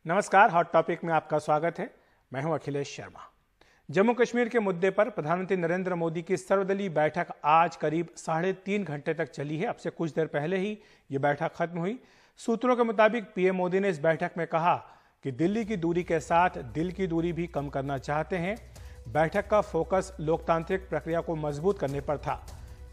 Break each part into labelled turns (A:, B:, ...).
A: नमस्कार, hot topic में आपका स्वागत है। मैं हूं अखिलेश शर्मा। जम्मू कश्मीर के मुद्दे पर प्रधानमंत्री नरेंद्र मोदी की सर्वदलीय बैठक आज करीब 3.5 घंटे तक चली है। अब से कुछ देर पहले ही ये बैठक खत्म हुई। सूत्रों के मुताबिक पीएम मोदी ने इस बैठक में कहा कि दिल्ली की दूरी के साथ दिल की दूरी भी कम करना चाहते हैं। बैठक का फोकस लोकतांत्रिक प्रक्रिया को मजबूत करने पर था।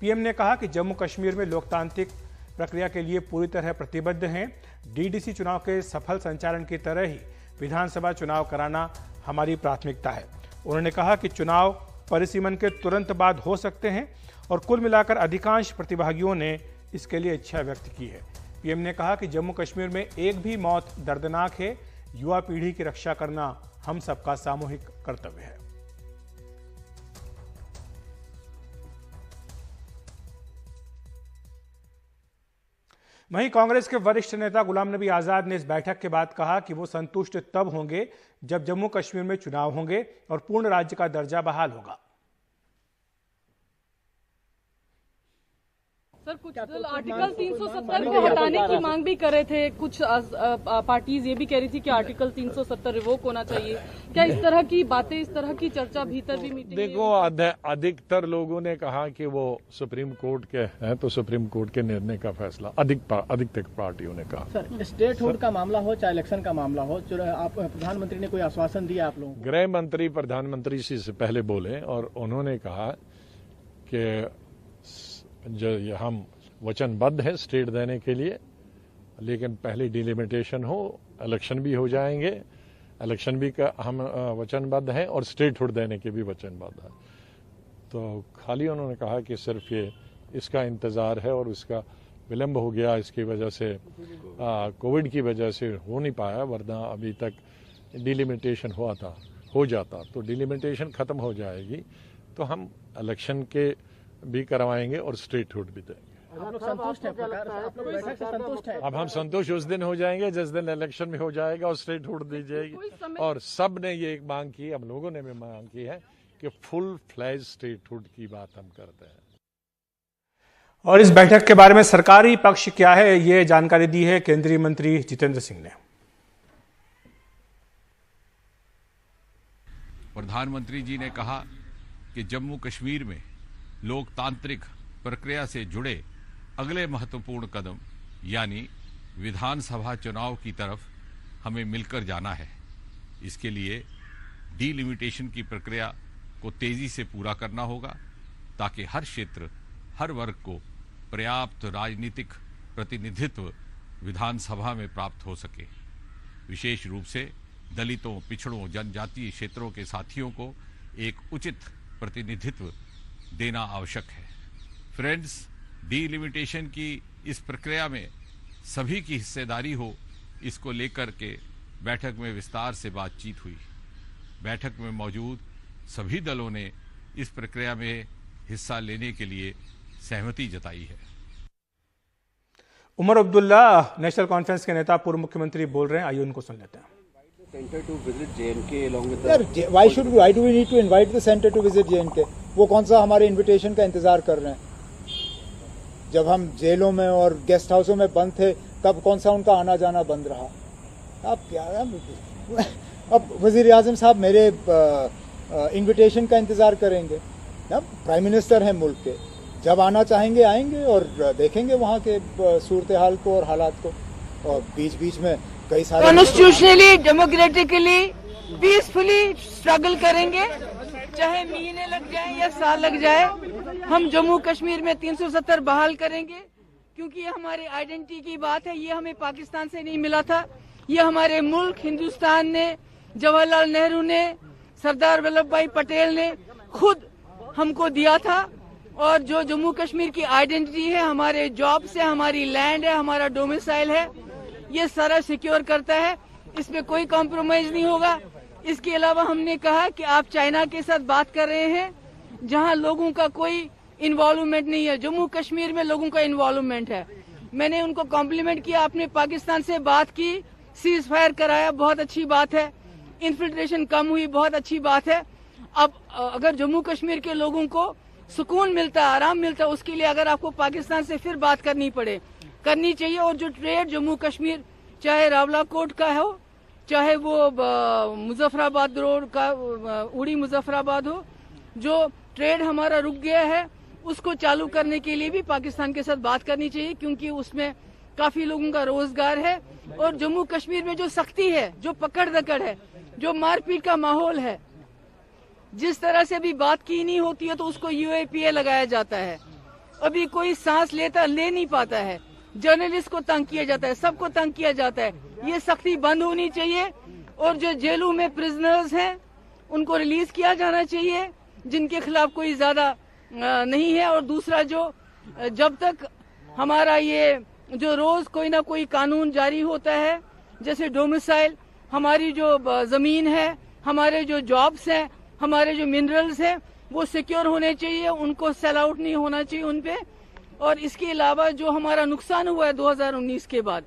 A: पीएम ने कहा कि जम्मू कश्मीर में लोकतांत्रिक प्रक्रिया के लिए पूरी तरह प्रतिबद्ध हैं। डीडीसी चुनाव के सफल संचालन की तरह ही विधानसभा चुनाव कराना हमारी प्राथमिकता है। उन्होंने कहा कि चुनाव परिसीमन के तुरंत बाद हो सकते हैं और कुल मिलाकर अधिकांश प्रतिभागियों ने इसके लिए इच्छा व्यक्त की है। पीएम ने कहा कि जम्मू कश्मीर में एक भी मौत दर्दनाक है। युवा पीढ़ी की रक्षा करना हम सबका सामूहिक कर्तव्य है। वहीं कांग्रेस के वरिष्ठ नेता गुलाम नबी आजाद ने इस बैठक के बाद कहा कि वो संतुष्ट तब होंगे जब जम्मू कश्मीर में चुनाव होंगे और पूर्ण राज्य का दर्जा बहाल होगा।
B: सर, कुछ दल आर्टिकल 370 को हटाने की मांग भी कर रहे थे। कुछ पार्टीज ये भी कह रही थी कि आर्टिकल 370 रिवोक होना चाहिए। क्या इस तरह की बातें, इस तरह की चर्चा भीतर भी मीटिंग?
C: देखो, अधिकतर लोगों ने कहा कि वो सुप्रीम कोर्ट के हैं, तो सुप्रीम कोर्ट के निर्णय का फैसला अधिकतर पार्टियों ने कहा।
D: सर, स्टेट हुड का मामला हो चाहे इलेक्शन का मामला हो, आप प्रधानमंत्री ने कोई आश्वासन दिया आप लोगों को?
C: गृह मंत्री प्रधानमंत्री से पहले बोले और उन्होंने कहा कि जो हम वचनबद्ध है स्टेट देने के लिए, लेकिन पहले डिलिमिटेशन हो, इलेक्शन भी हो जाएंगे, इलेक्शन भी का हम वचनबद्ध हैं और स्टेटहुड देने के भी वचनबद्ध है। तो खाली उन्होंने कहा कि सिर्फ ये इसका इंतज़ार है और इसका विलंब हो गया, इसकी वजह से कोविड की वजह से हो नहीं पाया, वरना अभी तक डिलिमिटेशन हो जाता तो डिलिमिटेशन ख़त्म हो जाएगी तो हम इलेक्शन के भी करवाएंगे और स्टेटहुड भी देंगे।
D: आप लोग संतुष्ट हैं? आप लोग बैठक से संतुष्ट हैं?
C: अब हम संतुष्ट उस दिन हो जाएंगे जिस दिन इलेक्शन में हो जाएगा और स्टेटहुड दी जाएगी। और सब ने ये एक मांग की, हम लोगों ने भी मांग की है कि फुल फ्लैज स्टेटहुड की बात हम करते हैं।
A: और इस बैठक के बारे में सरकारी पक्ष क्या है, ये जानकारी दी है केंद्रीय मंत्री जितेंद्र सिंह ने।
E: प्रधानमंत्री जी ने कहा कि जम्मू कश्मीर में लोकतांत्रिक प्रक्रिया से जुड़े अगले महत्वपूर्ण कदम यानी विधानसभा चुनाव की तरफ हमें मिलकर जाना है। इसके लिए डिलिमिटेशन की प्रक्रिया को तेजी से पूरा करना होगा ताकि हर क्षेत्र, हर वर्ग को पर्याप्त राजनीतिक प्रतिनिधित्व विधानसभा में प्राप्त हो सके। विशेष रूप से दलितों, पिछड़ों, जनजातीय क्षेत्रों के साथियों को एक उचित प्रतिनिधित्व देना आवश्यक है। फ्रेंड्स, डिलिमिटेशन की इस प्रक्रिया में सभी की हिस्सेदारी हो, इसको लेकर के बैठक में विस्तार से बातचीत हुई। बैठक में मौजूद सभी दलों ने इस प्रक्रिया में हिस्सा लेने के लिए सहमति जताई है।
A: उमर अब्दुल्ला नेशनल कॉन्फ्रेंस के नेता, पूर्व मुख्यमंत्री बोल रहे हैं, आइए उनको सुन लेते हैं।
F: Why do we need to invite the center to visit J&K? वो कौन सा हमारे इनविटेशन का इंतजार कर रहे हैं? जब हम जेलों में और गेस्ट हाउसों में बंद थे तब कौन सा उनका आना जाना बंद रहा? अब क्या, अब वजीर आजम साहब मेरे इनविटेशन का इंतजार करेंगे? अब प्राइम मिनिस्टर हैं मुल्क के, जब आना चाहेंगे आएंगे और देखेंगे वहाँ के सूरत हाल को और हालात को। और बीच बीच में कई सारे
B: कॉन्स्टिट्यूशनली, डेमोक्रेटिकली, पीसफुली स्ट्रगल करेंगे, चाहे महीने लग जाए या साल लग जाए। हम जम्मू कश्मीर में 370 बहाल करेंगे क्योंकि ये हमारे आइडेंटिटी की बात है। ये हमें पाकिस्तान से नहीं मिला था, ये हमारे मुल्क हिंदुस्तान ने, जवाहरलाल नेहरू ने, सरदार वल्लभ भाई पटेल ने खुद हमको दिया था। और जो जम्मू कश्मीर की आइडेंटिटी है, हमारे जॉब से, हमारी लैंड है, हमारा डोमिसाइल है, ये सारा सिक्योर करता है। इसमें कोई कॉम्प्रोमाइज नहीं होगा। इसके अलावा हमने कहा कि आप चाइना के साथ बात कर रहे हैं जहां लोगों का कोई इन्वॉल्वमेंट नहीं है, जम्मू कश्मीर में लोगों का इन्वॉल्वमेंट है। मैंने उनको कॉम्प्लीमेंट किया, आपने पाकिस्तान से बात की, सीज फायर कराया, बहुत अच्छी बात है। इन्फिल्ट्रेशन कम हुई, बहुत अच्छी बात है। अब अगर जम्मू कश्मीर के लोगों को सुकून मिलता, आराम मिलता, उसके लिए अगर आपको पाकिस्तान से फिर बात करनी चाहिए। और जो ट्रेड जम्मू कश्मीर, चाहे रावलाकोट का हो, चाहे वो मुजफ्फराबाद रोड का उड़ी मुजफ्फराबाद हो। जो ट्रेड हमारा रुक गया है उसको चालू करने के लिए भी पाकिस्तान के साथ बात करनी चाहिए, क्योंकि उसमें काफी लोगों का रोजगार है। और जम्मू कश्मीर में जो सख्ती है, जो पकड़ दकड़ है, जो मारपीट का माहौल है, जिस तरह से अभी बात की नहीं होती है तो उसको UAPA लगाया जाता है। अभी कोई सांस ले नहीं पाता है, जर्नलिस्ट को तंग किया जाता है, सबको तंग किया जाता है। ये सख्ती बंद होनी चाहिए और जो जेलों में प्रिजनर्स हैं उनको रिलीज किया जाना चाहिए, जिनके खिलाफ कोई ज्यादा नहीं है। और दूसरा, जो जब तक हमारा ये जो रोज कोई ना कोई कानून जारी होता है, जैसे डोमिसाइल, हमारी जो जमीन है, हमारे जो जॉब्स हैं, हमारे जो मिनरल्स हैं, वो सिक्योर होने चाहिए, उनको सेल आउट नहीं होना चाहिए उन पे। और इसके अलावा जो हमारा नुकसान हुआ है 2019 के बाद,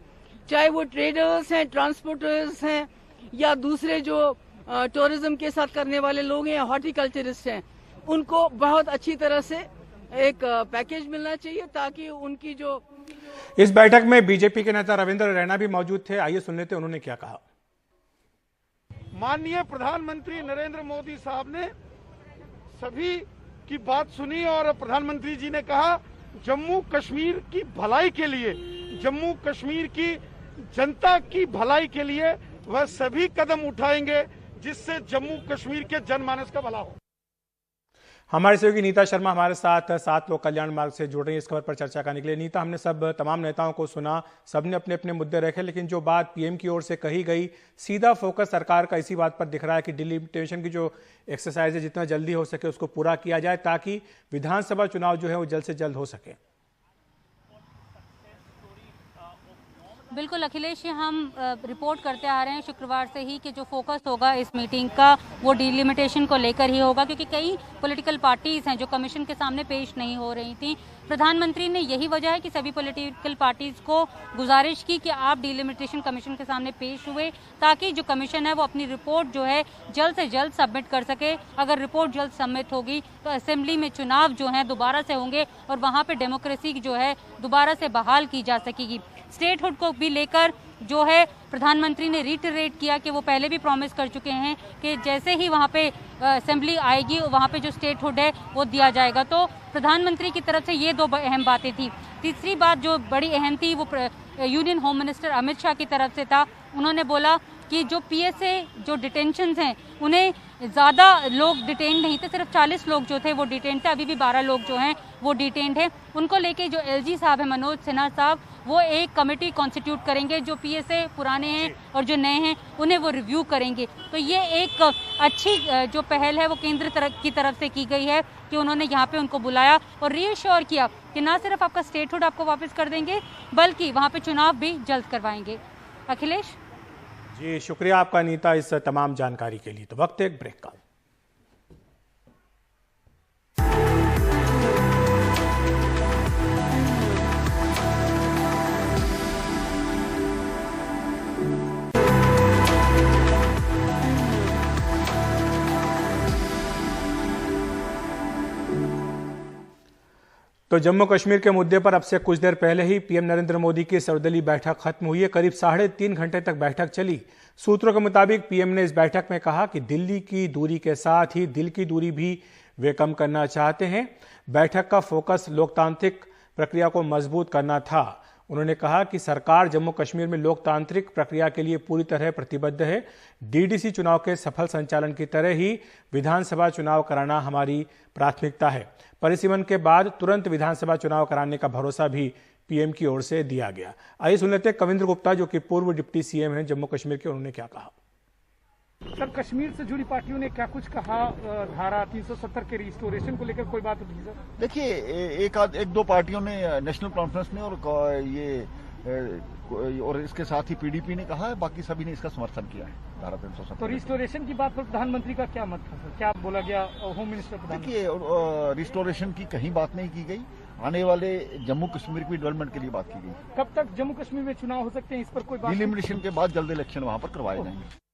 B: चाहे वो ट्रेडर्स हैं, ट्रांसपोर्टर्स हैं, या दूसरे जो टूरिज्म के साथ करने वाले लोग हैं, हॉर्टिकल्चरिस्ट हैं, उनको बहुत अच्छी तरह से एक पैकेज मिलना चाहिए, ताकि उनकी जो।
A: इस बैठक में बीजेपी के नेता रविंद्र रैना भी मौजूद थे। आइए सुन लेते उन्होंने क्या कहा।
G: माननीय प्रधानमंत्री नरेंद्र मोदी साहब ने सभी की बात सुनी और प्रधानमंत्री जी ने कहा जम्मू कश्मीर की भलाई के लिए, जम्मू कश्मीर की जनता की भलाई के लिए वह सभी कदम उठाएंगे जिससे जम्मू कश्मीर के जनमानस का भला हो।
A: हमारे सहयोगी नीता शर्मा हमारे साथ 7 लोग कल्याण मार्ग से जुड़ रही है इस खबर पर चर्चा करने के लिए। नीता, हमने तमाम नेताओं को सुना, सबने अपने अपने मुद्दे रखे, लेकिन जो बात पीएम की ओर से कही गई, सीधा फोकस सरकार का इसी बात पर दिख रहा है कि डिलिमिटेशन की जो एक्सरसाइज है जितना जल्दी हो सके उसको पूरा किया जाए, ताकि विधानसभा चुनाव जो है वो जल्द से जल्द हो सके।
H: बिल्कुल अखिलेश, हम रिपोर्ट करते आ रहे हैं शुक्रवार से ही कि जो फोकस होगा इस मीटिंग का वो डिलिमिटेशन को लेकर ही होगा, क्योंकि कई पॉलिटिकल पार्टीज़ हैं जो कमीशन के सामने पेश नहीं हो रही थी। प्रधानमंत्री ने यही वजह है कि सभी पॉलिटिकल पार्टीज़ को गुजारिश की कि आप डिलिमिटेशन कमीशन के सामने पेश हुए, ताकि जो कमीशन है वो अपनी रिपोर्ट जो है जल्द से जल्द सबमिट कर सके। अगर रिपोर्ट जल्द सबमिट होगी तो असेंबली में चुनाव जो हैं दोबारा से होंगे और वहाँ पर डेमोक्रेसी जो है दोबारा से बहाल की जा सकेगी। स्टेटहुड को भी लेकर जो है प्रधानमंत्री ने रिटरेट किया कि वो पहले भी प्रॉमिस कर चुके हैं कि जैसे ही वहाँ पे असेंबली आएगी वहाँ पे जो स्टेटहुड है वो दिया जाएगा। तो प्रधानमंत्री की तरफ से ये 2 अहम बातें थी। तीसरी बात जो बड़ी अहम थी वो union home minister Amit Shah की तरफ से था। उन्होंने बोला कि जो PSA जो डिटेंशंस हैं उन्हें ज़्यादा लोग डिटेन नहीं थे, सिर्फ 40 लोग जो थे वो डिटेन थे, अभी भी 12 लोग जो हैं वो डिटेन्ड हैं। उनको लेके जो LG साहब हैं, मनोज सिन्हा साहब, वो एक कमेटी कॉन्स्टिट्यूट करेंगे, जो PSA पुराने हैं और जो नए हैं उन्हें वो रिव्यू करेंगे। तो ये एक अच्छी जो पहल है वो केंद्र की तरफ से की गई है कि उन्होंने यहाँ पे उनको बुलाया और रीअश्योर किया कि ना सिर्फ आपका स्टेटहुड आपको वापस कर देंगे बल्कि वहाँ पे चुनाव भी जल्द करवाएंगे। अखिलेश
A: जी, शुक्रिया आपका नीता इस तमाम जानकारी के लिए। तो वक्त एक ब्रेक का। तो जम्मू कश्मीर के मुद्दे पर अब से कुछ देर पहले ही पीएम नरेंद्र मोदी की सर्वदलीय बैठक खत्म हुई है। करीब 3.5 घंटे तक बैठक चली। सूत्रों के मुताबिक पीएम ने इस बैठक में कहा कि दिल्ली की दूरी के साथ ही दिल की दूरी भी वे कम करना चाहते हैं। बैठक का फोकस लोकतांत्रिक प्रक्रिया को मजबूत करना था। उन्होंने कहा कि सरकार जम्मू कश्मीर में लोकतांत्रिक प्रक्रिया के लिए पूरी तरह प्रतिबद्ध है। DDC चुनाव के सफल संचालन की तरह ही विधानसभा चुनाव कराना हमारी प्राथमिकता है। परिसीमन के बाद तुरंत विधानसभा चुनाव कराने का भरोसा भी पीएम की ओर से दिया गया। आइए सुन लेते हैं कविंद्र गुप्ता, जो कि पूर्व डिप्टी CM हैं जम्मू कश्मीर के, उन्होंने क्या कहा।
G: सर, कश्मीर से जुड़ी पार्टियों ने क्या कुछ कहा? धारा 370 के रिस्टोरेशन को लेकर कोई बात उठी? सर
I: देखिए, एक दो पार्टियों ने नेशनल कॉन्फ्रेंस में और इसके साथ ही PDP ने कहा है, बाकी सभी ने इसका समर्थन किया है धारा 370।
G: तो रिस्टोरेशन की बात पर प्रधानमंत्री का क्या मत था सर? क्या बोला गया होम मिनिस्टर?
I: देखिए, रिस्टोरेशन की कहीं बात नहीं की गई, आने वाले जम्मू कश्मीर की डेवलपमेंट के लिए बात की गई।
G: कब तक जम्मू कश्मीर में चुनाव हो सकते हैं, इस पर कोई बात?
I: डिलिमिटेशन के बाद जल्द इलेक्शन वहां पर करवाए जाएंगे।